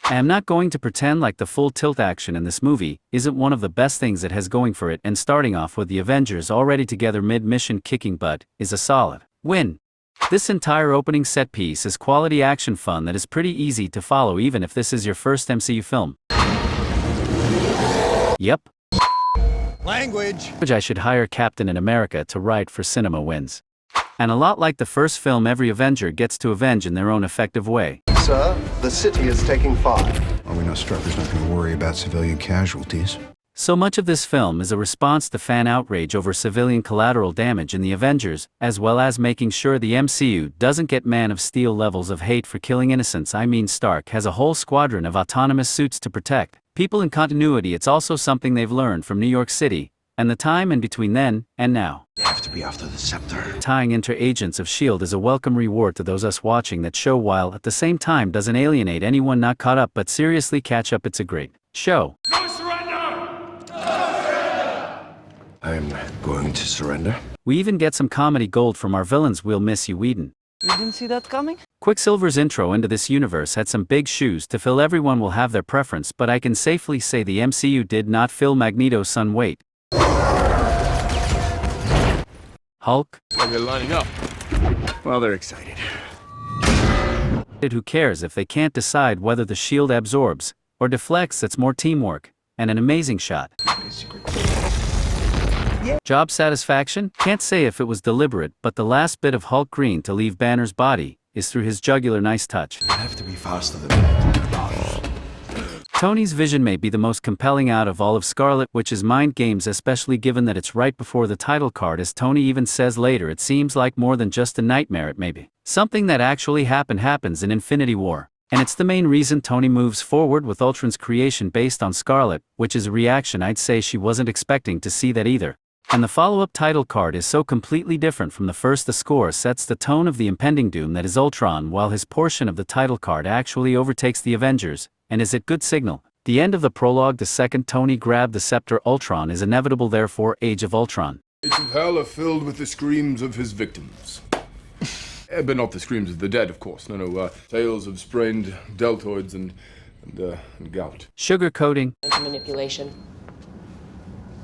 I am not going to pretend like the full tilt action in this movie isn't one of the best things it has going for it, and starting off with the Avengers already together mid-mission kicking butt is a solid win. This entire opening set piece is quality action fun that is pretty easy to follow even if this is your first MCU film. Yep. Language. I should hire Captain in America to write for cinema wins. And a lot like the first film, every Avenger gets to avenge in their own effective way. Sir, the city is taking fire. Are we not Strucker's not going to worry about civilian casualties? So much of this film is a response to fan outrage over civilian collateral damage in the Avengers, as well as making sure the MCU doesn't get Man of Steel levels of hate for killing innocents. I mean, Stark has a whole squadron of autonomous suits to protect people in continuity. It's also something they've learned from New York City, and the time in between then and now. They have to be after the scepter. Tying into Agents of S.H.I.E.L.D. is a welcome reward to those us watching that show, while at the same time doesn't alienate anyone not caught up but seriously catch up. It's a great show. No surrender! I'm going to surrender. We even get some comedy gold from our villains. We'll miss you, Whedon. You didn't see that coming? Quicksilver's intro into this universe had some big shoes to fill. Everyone will have their preference, but I can safely say the MCU did not fill Magneto's son. Wait. Hulk? They're lining up. Well, they're excited. Who cares if they can't decide whether the shield absorbs or deflects? It's more teamwork and an amazing shot. Job satisfaction? Can't say if it was deliberate, but the last bit of Hulk green to leave Banner's body is through his jugular. Nice touch. I have to be faster than that. Tony's vision may be the most compelling out of all of Scarlet Witch's mind games, especially given that it's right before the title card. As Tony even says later, it seems like more than just a nightmare. It may be something that actually happens in Infinity War. And it's the main reason Tony moves forward with Ultron's creation based on Scarlet Witch's reaction. I'd say she wasn't expecting to see that either. And the follow-up title card is so completely different from the first. The score sets the tone of the impending doom that is Ultron, while his portion of the title card actually overtakes the Avengers, and is it good signal. The end of the prologue, the second Tony grabbed the scepter, Ultron is inevitable, therefore Age of Ultron. Gates of hell are filled with the screams of his victims. But not the screams of the dead, of course. No, tales of sprained deltoids and gout. Sugar coating. Manipulation.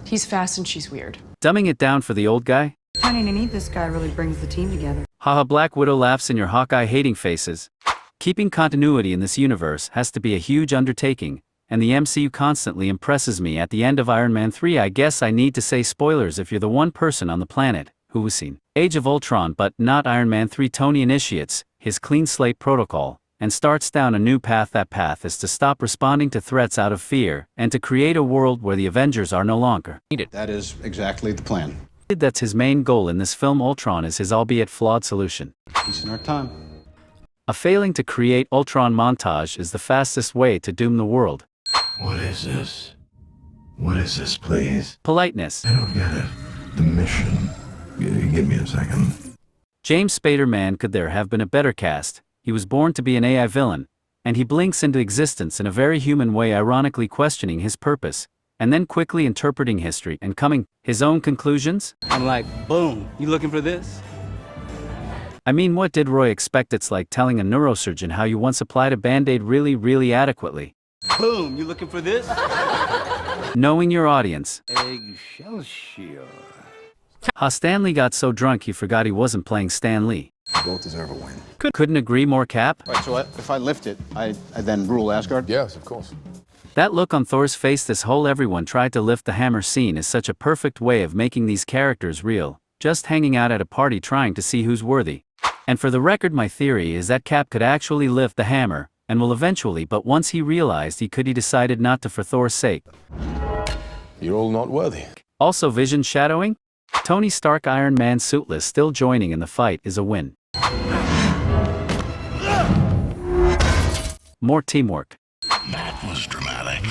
He's fast and she's weird. Dumbing it down for the old guy. Finding to need this guy really brings the team together. Haha, Black Widow laughs in your Hawkeye hating faces. Keeping continuity in this universe has to be a huge undertaking, and the MCU constantly impresses me. At the end of Iron Man 3, I guess I need to say spoilers if you're the one person on the planet who has seen Age of Ultron but not Iron Man 3. Tony initiates his clean slate protocol and starts down a new path. That path is to stop responding to threats out of fear and to create a world where the Avengers are no longer needed. That is exactly the plan. That's his main goal in this film. Ultron is his albeit flawed solution. Peace in our time. A failing to create Ultron montage is the fastest way to doom the world. What is this? What is this, please? Politeness. I don't get it. The mission. Give me a second. James Spader. Man, could there have been a better cast? He was born to be an AI villain, and he blinks into existence in a very human way, ironically questioning his purpose, and then quickly interpreting history and coming his own conclusions. I'm like, boom, you looking for this? I mean, what did Roy expect? It's like telling a neurosurgeon how you once applied a band-aid really adequately. Boom, you looking for this? Knowing your audience. Excelsior. Stanley got so drunk he forgot he wasn't playing Stan Lee. Both deserve a win. Couldn't agree more, Cap. Right, so if I lift it, I then rule Asgard? Yes, of course. That look on Thor's face, this whole everyone tried to lift the hammer scene, is such a perfect way of making these characters real, just hanging out at a party trying to see who's worthy. And for the record, my theory is that Cap could actually lift the hammer, and will eventually, but once he realized he could, he decided not to for Thor's sake. You're all not worthy. Also, Vision shadowing? Tony Stark Iron Man suitless still joining in the fight is a win. More teamwork. That was dramatic.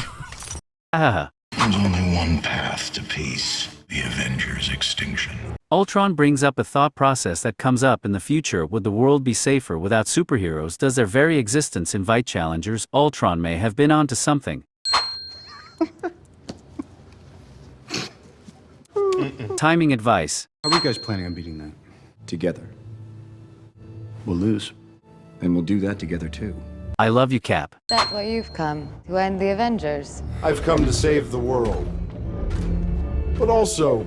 Haha. There's only one path to peace. The Avengers' extinction. Ultron brings up a thought process that comes up in the future. Would the world be safer without superheroes? Does their very existence invite challengers? Ultron may have been onto something. Timing advice. How are you guys planning on beating that? Together. We'll lose. And we'll do that together too. I love you, Cap. That's why you've come, to end the Avengers. I've come to save the world. But also,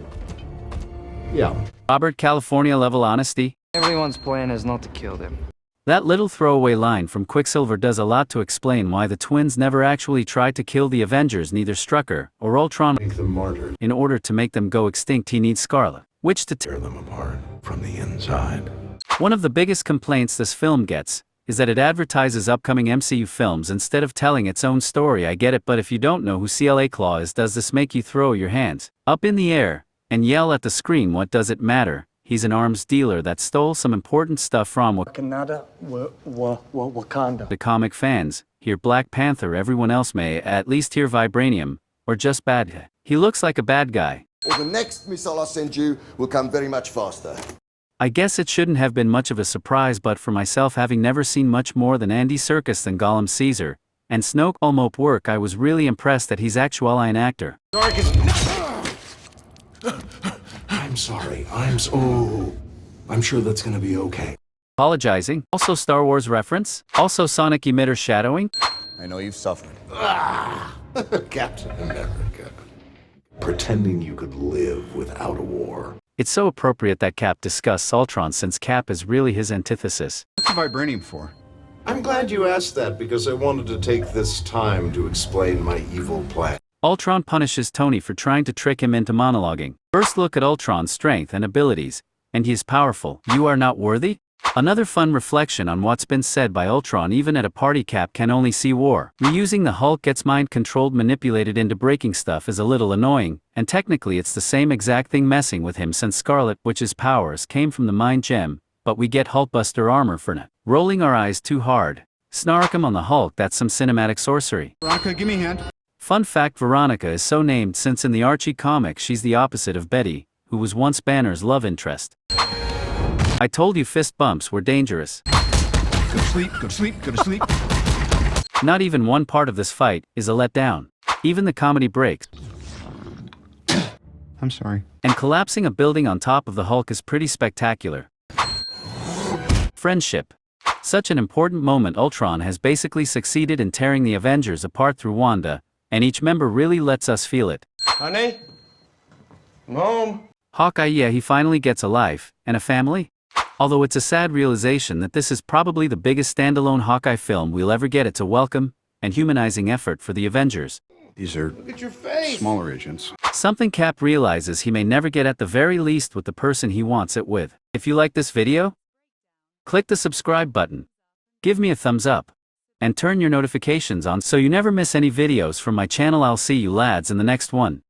yeah. Robert California level honesty. Everyone's plan is not to kill them. That little throwaway line from Quicksilver does a lot to explain why the twins never actually tried to kill the Avengers, neither Strucker or Ultron. Make them martyred. In order to make them go extinct, he needs Scarlet, which to Tear them apart from the inside. One of the biggest complaints this film gets is that it advertises upcoming MCU films instead of telling its own story. I get it, but if you don't know who CLA Claw is, does this make you throw your hands up in the air and yell at the screen? What does it matter? He's an arms dealer that stole some important stuff from Wakanda. the comic fans. Hear Black Panther, everyone else may at least hear Vibranium, or just bad. He looks like a bad guy. Or the next missile I send you will come very much faster. I guess it shouldn't have been much of a surprise, but for myself, having never seen much more than Andy Serkis than Gollum Caesar and Snoke Olmope work, I was really impressed that he's actually an actor. I'm sorry. I'm sure that's gonna be okay. Apologizing. Also Star Wars reference. Also Sonic emitter shadowing. I know you've suffered. Captain America. Pretending you could live without a war. It's so appropriate that Cap discusses Ultron, since Cap is really his antithesis. What's the vibranium for? I'm glad you asked that because I wanted to take this time to explain my evil plan. Ultron punishes Tony for trying to trick him into monologuing. First look at Ultron's strength and abilities, and he is powerful. You are not worthy? Another fun reflection on what's been said by Ultron. Even at a party, Cap can only see war. Reusing the Hulk gets mind-controlled, manipulated into breaking stuff is a little annoying, and technically it's the same exact thing messing with him, since Scarlet Witch's powers came from the Mind Gem, but we get Hulkbuster armor for not rolling our eyes too hard. Snark him on the Hulk, that's some cinematic sorcery. Veronica, give me a hand. Fun fact, Veronica is so named since in the Archie comic she's the opposite of Betty, who was once Banner's love interest. I told you fist bumps were dangerous. Go to sleep, go to sleep, go to sleep. Not even one part of this fight is a letdown. Even the comedy breaks. I'm sorry. And collapsing a building on top of the Hulk is pretty spectacular. Friendship. Such an important moment. Ultron has basically succeeded in tearing the Avengers apart through Wanda, and each member really lets us feel it. Honey? I'm home. Hawkeye, yeah, he finally gets a life and a family. Although it's a sad realization that this is probably the biggest standalone Hawkeye film we'll ever get. It's a welcome and humanizing effort for the Avengers. These are Look at your face. smaller agents. Something Cap realizes he may never get, at the very least with the person he wants it with. If you like this video, click the subscribe button, give me a thumbs up, and turn your notifications on so you never miss any videos from my channel. I'll see you lads in the next one.